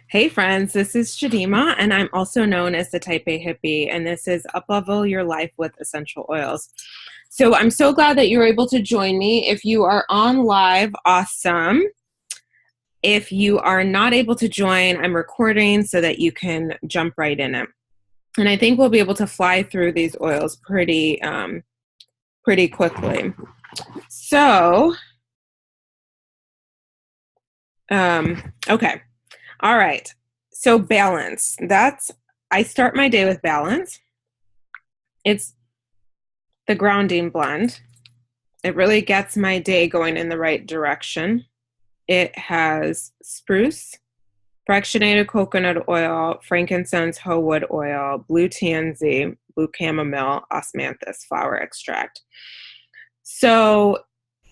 Hey friends, this is Shadima, and I'm also known as the Type A Hippie, and this is Uplevel Your Life with Essential Oils. So I'm so glad that you're able to join me. If you are on live, awesome. If you are not able to join, I'm recording so that you can jump right in it. And I think we'll be able to fly through these oils pretty quickly. So, okay. All right. So balance. I start my day with balance. It's the grounding blend. It really gets my day going in the right direction. It has spruce, fractionated coconut oil, frankincense, hoe wood oil, blue tansy, blue chamomile, osmanthus flower extract. So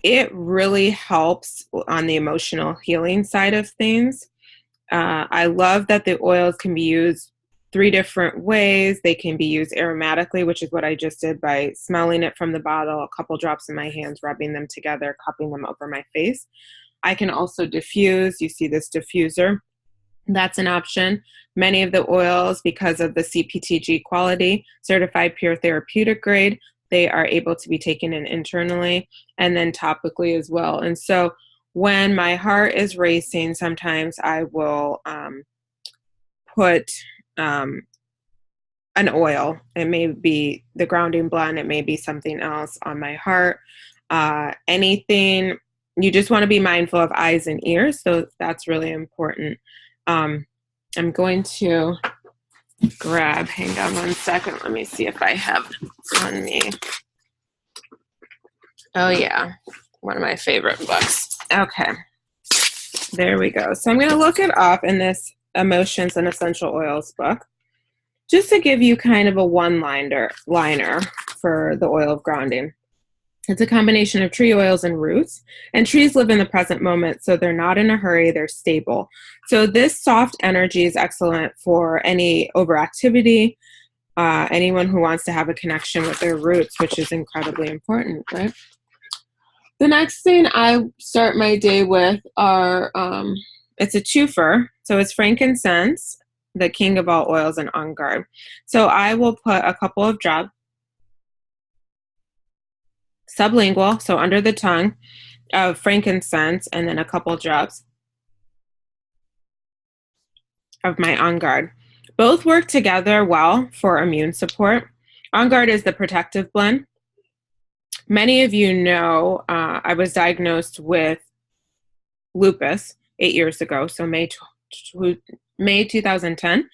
it really helps on the emotional healing side of things. I love that the oils can be used 3 different ways. They can be used aromatically, which is what I just did by smelling it from the bottle, a couple drops in my hands, rubbing them together, cupping them over my face. I can also diffuse. You see this diffuser. That's an option. Many of the oils, because of the CPTG quality, certified pure therapeutic grade, they are able to be taken in internally and then topically as well. And so when my heart is racing, sometimes I will put an oil. It may be the grounding blend. It may be something else on my heart. Anything, you just want to be mindful of eyes and ears. So that's really important. I'm going to hang on one second. Let me see if I have on me. Oh yeah, one of my favorite books. Okay, there we go. So I'm going to look it up in this Emotions and Essential Oils book, just to give you kind of a one-liner for the oil of grounding. It's a combination of tree oils and roots, and trees live in the present moment, so they're not in a hurry, they're stable. So this soft energy is excellent for any overactivity, anyone who wants to have a connection with their roots, which is incredibly important, right? The next thing I start my day with are, it's a twofer, so it's frankincense, the king of all oils, and on guard. So I will put a couple of drops sublingual, so under the tongue, of frankincense, and then a couple drops of my On Guard. Both work together well for immune support. On Guard is the protective blend. Many of you know I was diagnosed with lupus 8 years ago, so May 2010.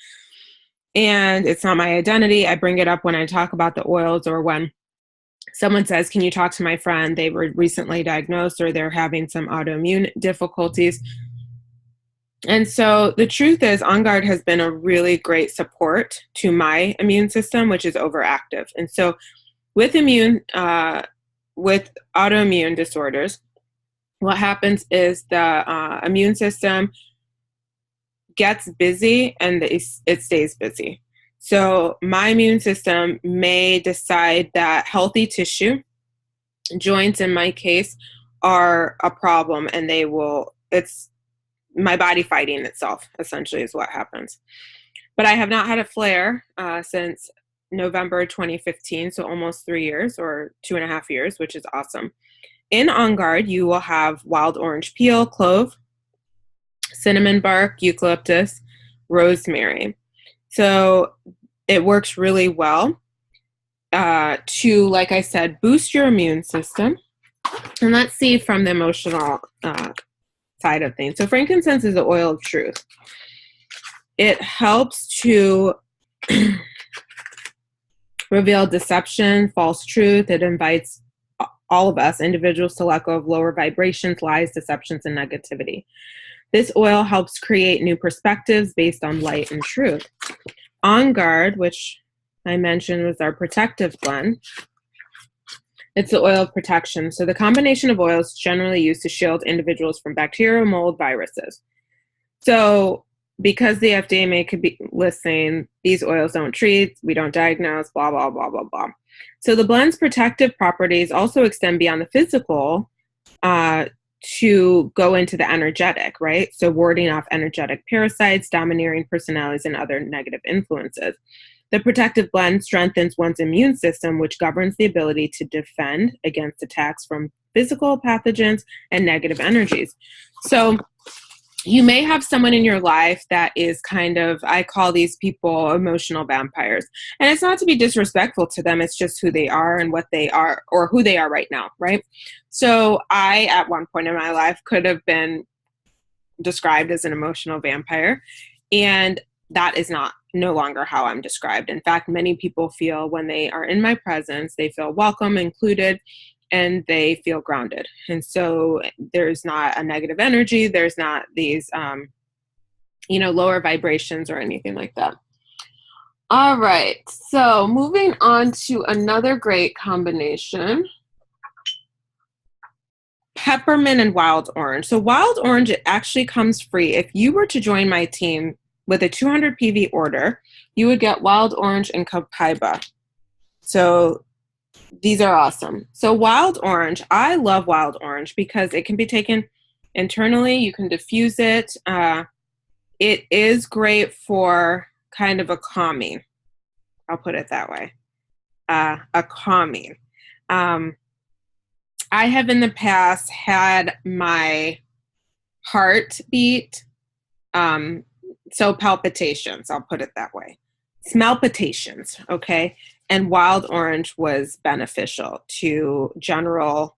And it's not my identity. I bring it up when I talk about the oils, or when someone says, can you talk to my friend? They were recently diagnosed, or they're having some autoimmune difficulties. And so the truth is, On Guard has been a really great support to my immune system, which is overactive. And so with autoimmune disorders, what happens is the immune system gets busy and it stays busy. So my immune system may decide that healthy tissue, joints in my case, are a problem, and it's my body fighting itself, essentially, is what happens. But I have not had a flare since November 2015, so almost 3 years, or 2.5 years, which is awesome. In On Guard, you will have wild orange peel, clove, cinnamon bark, eucalyptus, rosemary. So it works really well to, like I said, boost your immune system. And let's see from the emotional side of things. So frankincense is the oil of truth. It helps to reveal deception, false truth. It invites all of us, individuals, to let go of lower vibrations, lies, deceptions, and negativity. This oil helps create new perspectives based on light and truth. On Guard, which I mentioned was our protective blend, it's the oil of protection. So the combination of oils is generally used to shield individuals from bacteria, mold, viruses. So because the FDA could be listening, these oils don't treat, we don't diagnose, blah, blah, blah, blah, blah. So the blend's protective properties also extend beyond the physical to go into the energetic, right? So warding off energetic parasites, domineering personalities, and other negative influences. The protective blend strengthens one's immune system, which governs the ability to defend against attacks from physical pathogens and negative energies. So you may have someone in your life that is kind of, I call these people emotional vampires. And it's not to be disrespectful to them. It's just who they are and what they are, or who they are right now, right? So I, at one point in my life, could have been described as an emotional vampire. And that is no longer how I'm described. In fact, many people feel when they are in my presence, they feel welcome, included, and they feel grounded. And so there's not a negative energy. There's not these, lower vibrations or anything like that. All right. So moving on to another great combination. Peppermint and wild orange. So wild orange, it actually comes free. If you were to join my team with a 200 PV order, you would get wild orange and Copiaba. So these are awesome. So wild orange, I love wild orange because it can be taken internally. You can diffuse it. It is great for kind of a calming. I'll put it that way. A calming. I have in the past had my heart beat. So palpitations, I'll put it that way. Smellpitations, okay? And wild orange was beneficial to general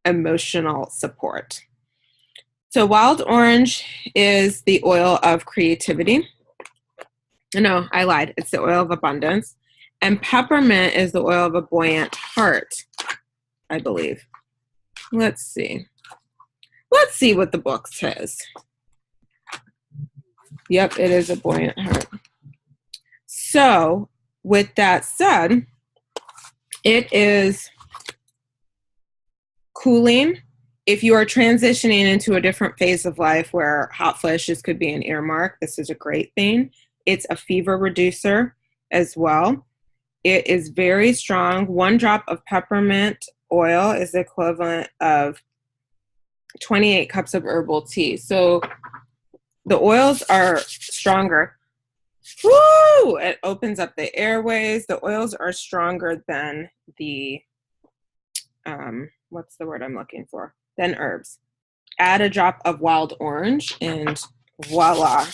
emotional support. So wild orange is the oil of creativity. No, I lied. It's the oil of abundance. And peppermint is the oil of a buoyant heart, I believe. Let's see. Let's see what the book says. Yep, it is a buoyant heart. So, with that said, it is cooling. If you are transitioning into a different phase of life where hot flashes could be an earmark, this is a great thing. It's a fever reducer as well. It is very strong. 1 drop of peppermint oil is the equivalent of 28 cups of herbal tea. So the oils are stronger. Woo! It opens up the airways. The oils are stronger than the, what's the word I'm looking for? Than herbs. Add a drop of wild orange and voila.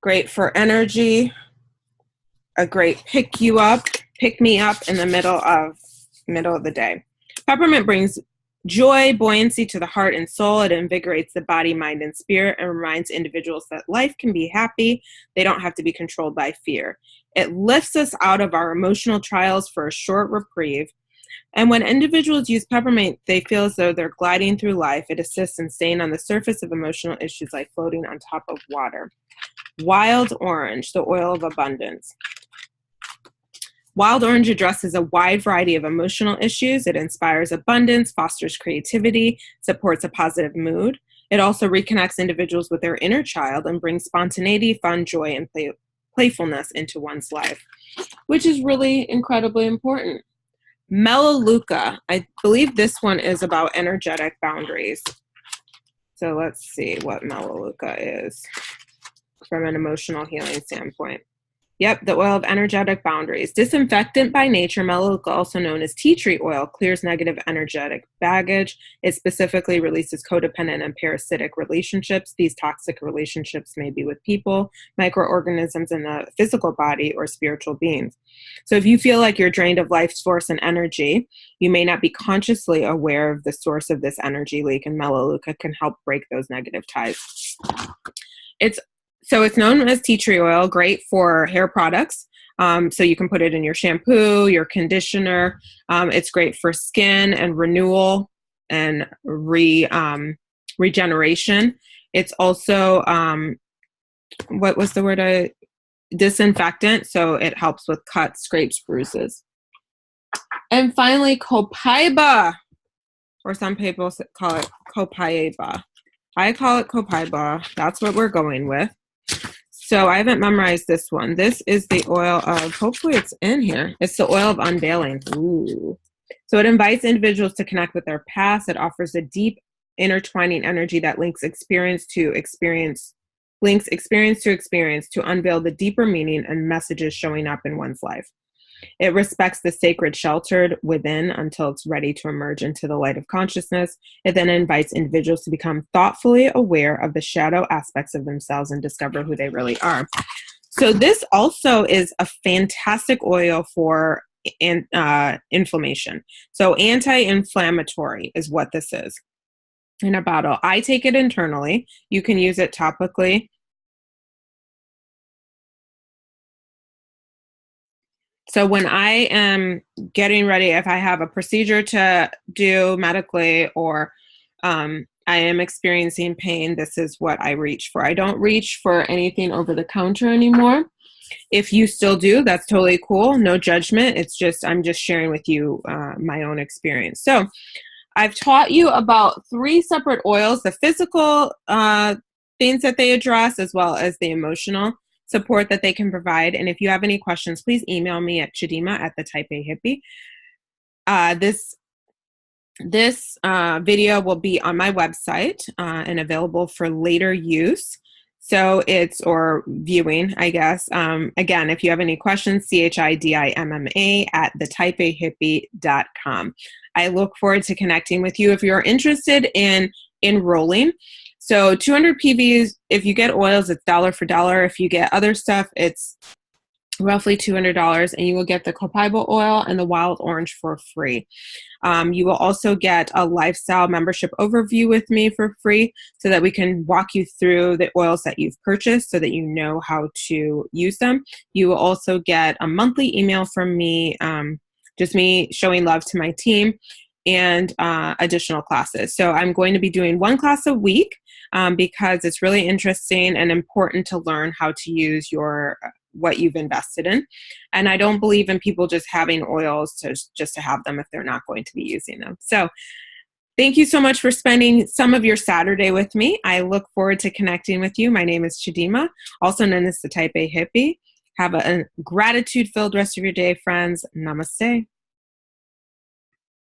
Great for energy. A great pick me up in the middle of the day. Peppermint brings joy, buoyancy to the heart and soul. It invigorates the body, mind, and spirit, and reminds individuals that life can be happy. They don't have to be controlled by fear. It lifts us out of our emotional trials for a short reprieve. And when individuals use peppermint, they feel as though they're gliding through life. It assists in staying on the surface of emotional issues like floating on top of water. Wild orange, the oil of abundance. Wild orange addresses a wide variety of emotional issues. It inspires abundance, fosters creativity, supports a positive mood. It also reconnects individuals with their inner child and brings spontaneity, fun, joy, and playfulness into one's life, which is really incredibly important. Melaleuca, I believe this one is about energetic boundaries. So let's see what Melaleuca is from an emotional healing standpoint. Yep, the oil of energetic boundaries. Disinfectant by nature, Melaleuca, also known as tea tree oil, clears negative energetic baggage. It specifically releases codependent and parasitic relationships. These toxic relationships may be with people, microorganisms in the physical body, or spiritual beings. So if you feel like you're drained of life force and energy, you may not be consciously aware of the source of this energy leak, and Melaleuca can help break those negative ties. So it's known as tea tree oil, great for hair products. So you can put it in your shampoo, your conditioner. It's great for skin and renewal and regeneration. It's also, what was the word? Disinfectant. So it helps with cuts, scrapes, bruises. And finally, Copiaba, or some people call it Copiaba. I call it Copiaba. That's what we're going with. So I haven't memorized this one. This is the oil of, hopefully it's in here. It's the oil of unveiling. Ooh. So it invites individuals to connect with their past. It offers a deep intertwining energy that links experience to experience to unveil the deeper meaning and messages showing up in one's life. It respects the sacred sheltered within until it's ready to emerge into the light of consciousness. It then invites individuals to become thoughtfully aware of the shadow aspects of themselves and discover who they really are. So this also is a fantastic oil for inflammation. So anti-inflammatory is what this is in a bottle. I take it internally. You can use it topically. So when I am getting ready, if I have a procedure to do medically or I am experiencing pain, this is what I reach for. I don't reach for anything over the counter anymore. If you still do, that's totally cool. No judgment. It's just, I'm just sharing with you my own experience. So I've taught you about 3 separate oils, the physical things that they address, as well as the emotional support that they can provide. And if you have any questions, please email me at chidima@thetypeahippie. This video will be on my website and available for later use. So or viewing, I guess. Again, if you have any questions, chidimma@thetypeahippie.com. I look forward to connecting with you if you're interested in enrolling. So 200 PVs, if you get oils, it's dollar for dollar. If you get other stuff, it's roughly $200, and you will get the Copiaba oil and the wild orange for free. You will also get a lifestyle membership overview with me for free so that we can walk you through the oils that you've purchased so that you know how to use them. You will also get a monthly email from me, just me showing love to my team, and additional classes. So I'm going to be doing 1 class a week because it's really interesting and important to learn how to use what you've invested in. And I don't believe in people just having oils just to have them if they're not going to be using them. So thank you so much for spending some of your Saturday with me. I look forward to connecting with you. My name is Chidima, also known as the Type A Hippie. Have a gratitude-filled rest of your day, friends. Namaste.